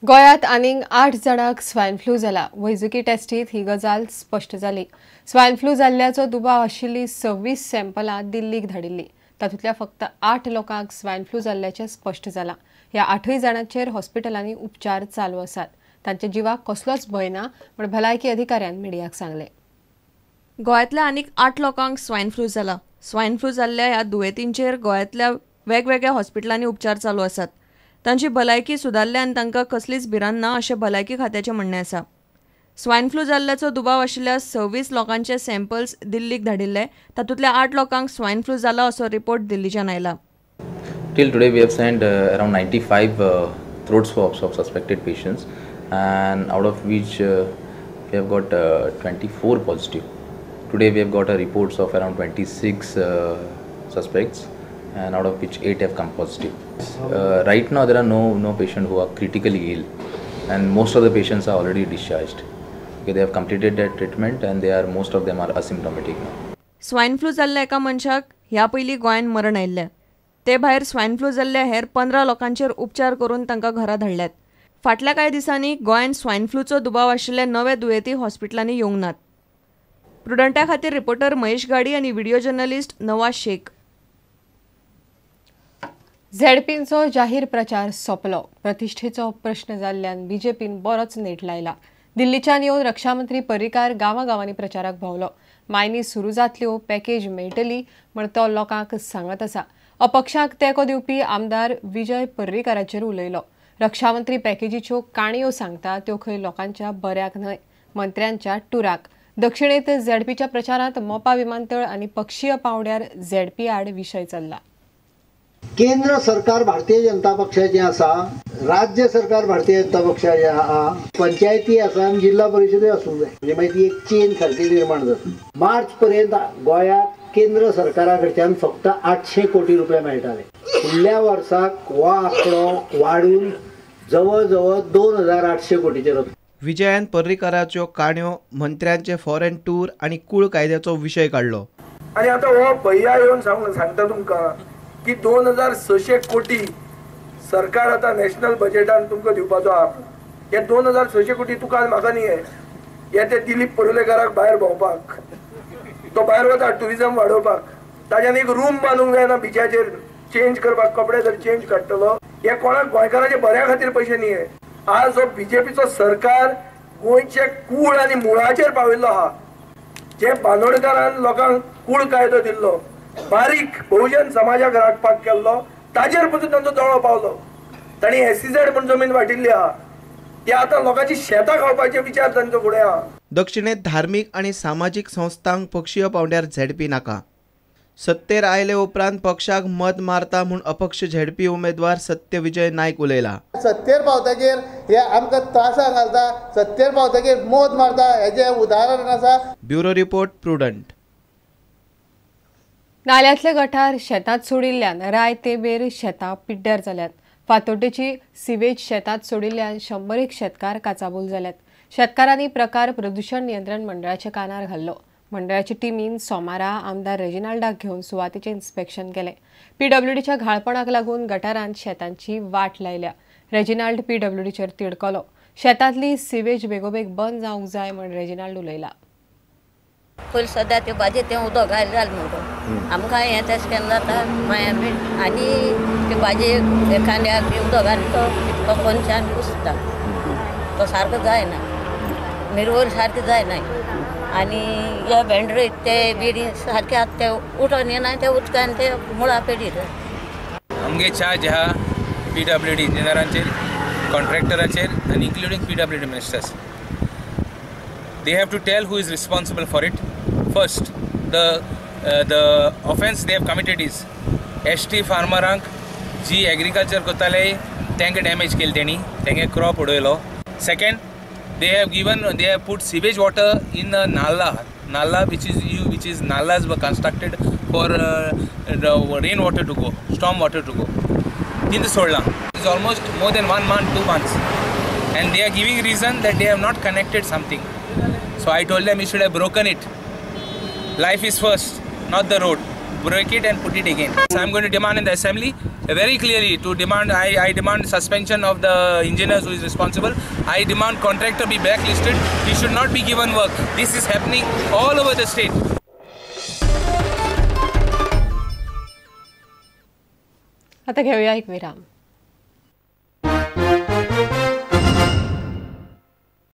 गोयात आनीक 8 जाणांक swine flu जाला। वैजकी टेस्टीत ही गजाल स्पष्ट जाली। स्वायन फ्लू जाल्ल्याचो दुबाव आशिल्ली 26 सॅम्पलां दिल्लीक धाडिल्ली। तातूंतल्या फक्त 8 लोकांक स्वायन फ्लू जाल्ल्याचें स्पष्ट जालां। ह्या 8 जाणांचेर हॉस्पिटलांनी उपचार चालू आसात। तांच्या जिवाक कसलोच भंय ना म्हण भलायकी अधिकाऱ्यान मिडियाक सांगलें। गोंयांतल्या आनीक 8 लोकांक स्वायन फ्लू जाला। स्वायन फ्लू जाल्ल्या ह्या दुयेंतींचेर गोंयांतल्या वेगवेगळ्या हॉस्पिटलांनी उपचार चालू आसात। तांची भलायकी सुदारल्यान तांकां कसलीच भिरांत ना अशें भलायकी खात्याचें म्हणणें आसा। स्वायन फ्लू जाल्ल्याचो दुबाव आशिल्ल्या 26 लोकांचे सॅम्पल्स दिल्लीक धाडिल्ले। तातूंतल्या 8 लोकांक स्वायन फ्लू जाला असो रिपोर्ट दिल्लीच्यान आयला। Till today, we have sent around 95 throat swabs of suspected patients, and out of which we have got 24 positive. Today, we have got reports of around 26 suspects, and out of which 8 have come positive. Right now, there are no patients who are critically ill, and most of the patients are already discharged. Okay, they have completed their treatment, and most of them are asymptomatic now. Swine flu जाल्ल्या एका मनशाक ह्या पयलीं गोंयांत मरण आयिल्लें। ते भायर स्वायन फ्लू जाल्ल्या हेर 15 लोकांचेर उपचार करून तांकां घरा धाडल्यात। फाटल्या कांय दिसांनी गोंयांत स्वायन फ्लूचो दुबाव आशिल्ले नवे दुयेंती हॉस्पिटलांनी येवंक नात। प्रुडंटा खातीर रिपोर्टर महेश गाडी आनी व्हिडिओ जर्नलिस्ट नवाज शेख। झेडपींचो जाहीर प्रचार सोंपलो। प्रतिश्ठेचो प्रश्न जाल्ल्यान बीजेपीन बरोच नेट लायला। दिल्लीच्यान येवन रक्षामंत्री पर्रीकार गांवांनी प्रचाराक भोंवलो। मायनी सुरू जातल्यो, पॅकेज मेळटली म्हण तो लोकांक सांगत आसा। अपक्षाक तेंको दिवपी आमदार विजय पर्रीकाराचेर उलयलो। रक्षामंत्री पॅकेजीच्यो काणयो सांगता त्यो खंय लोकांच्या बऱ्याक न्हय, मंत्र्यांच्या टुराक। दक्षिणेत झेडपीच्या प्रचारांत मोपा विमानतळ आनी पक्षीय पावंड्यार झेडपी आड विशय चल्ला। केंद्र सरकार भारतीय जनता पक्षाचे आसा, राज्य सरकार भारतीय जनता पक्षाचे आहा, पंचायती आसा आनी जिल्हा परिषदे आसूंक जाय। म्हणजे मागीर ती एक चेन सारकी निर्माण जाता। मार्च पर्यंत गोंयात केंद्र सरकारा कडच्यान फक्त 800 कोटी रुपये मेळटाले। फुडल्या वर्साक हो आंकडो वाडून जवळ जवळ 2800 कोटीचेर वता। विजयान पर्रीकाराच्यो काणयो, मंत्र्यांचे फॉरेन टूर आनी कूळ कायद्याचो विशय काडलो। आनी आतां हो भैया येवन सांगता तुमकां की 2600 कोटी सरकार आतां नॅशनल बजेटान तुमकां दिवपाचो आहा। हे 2600 कोटी तुका म्हाका न्ही हे ते दिलीप पडुलेकाराक भायर भोंवपाक, तो भायर वता टुरिजम वाडोवपाक। ताज्यान एक रूम बांदूंक जायना बिचाचेर चेंज करपाक, कपडे जर चेंज काडटलो। हे कोणाक गोंयकारांच्या बऱ्या खातीर पयशे न्ही हे। आज हो बीजेपीचो सरकार गोंयचे कूळ आनी मुळाचेर पाविल्लो आहा। जे बांदोडकारान लोकांक कूळ कायदो दिल्लो, बारीक बहुजन समाजाक राखपाक केल्लो, ताजेर पसून तांचो दोळो पावलो। तांणी SEZ म्हण जमीन वाटिल्ली आहा, ते आतां लोकांची शेतां खावपाचे विचार तांचे फुडें आहा। दक्षिणेत धार्मीक आनी सामाजीक संस्थांक पक्षीय पावंड्यार झेडपी नाका। सत्तेर आयले उपरांत पक्षाक मत मारता म्हूण अपक्ष झेडपी उमेदवार सत्य विजय नायक उलयला। सत्तेर पावतकीर हे आमकां त्रासाक घालता, सत्तेर पावतकीर मत मारता, हेजे उदाहरण आसा। Bureau report, prudent. नाल्यांतले गटार शेतांत सोडिल्ल्यान राय तेबेर शेतां पिड्ड्यार जाल्यात। फातोड्डेची सिवेज शेतांत सोडिल्ल्यान 101 शेतकार काचाबूल जाल्यात। शेतकारांनी प्रकार प्रदूषण नियंत्रण मंडळाच्या कानार घाल्लो। मंडळाच्या टिमीन सोमारा आमदार रेजिनाल्डाक घेवन सुवातीचें इन्स्पेक्शन केलें। PWDच्या घाळपणाक लागून गटारांत शेतांची वाट लायल्या। रेजिनाल्ड PWDचेर तिडकलो। शेतांतली सिवेज बेगोबेग बंद जावंक जाय म्हण रेजिनाल्ड उलयला। पयलीं सद्या त्यो भाजी तें उदक घाल म्हणून आमकां हें तशें केन्ना जाता मागीर बी आनी त्यो भाजी एखाद्याक बी उदक घालता तो कोणच्यान कुसता, तो सारको जायना, मिरवोर सारकी जायना। आनी हे भेंडरे ते बिडी सारके आतां ते उठोन येना, ते उदकान ते मुळा पेडीर। आमगे चार्ज आहा PWD इंजिनियरांचेर, कॉन्ट्रॅक्टराचेर आनी including PWD ministers. They have to tell who is responsible for it. First, the offense they have committed is ST farmerank जी agriculture कोताले तेंगे damage केल तेणी, तेंगे crop उडयलो। Second, they have put sewage water in a nala which is nalas were constructed for the rain water to go, storm water to go. In the solar, it's almost more than 1 month, 2 months, and they are giving reason that they have not connected something. So I told them you should have broken it. Life is first, not the road. break it and put it again. So I'm going to demand in the assembly very clearly to demand, I demand suspension of the engineers who is responsible. I demand contractor be blacklisted. He should not be given work. This is happening all over the state. आता घेऊया एक विराम.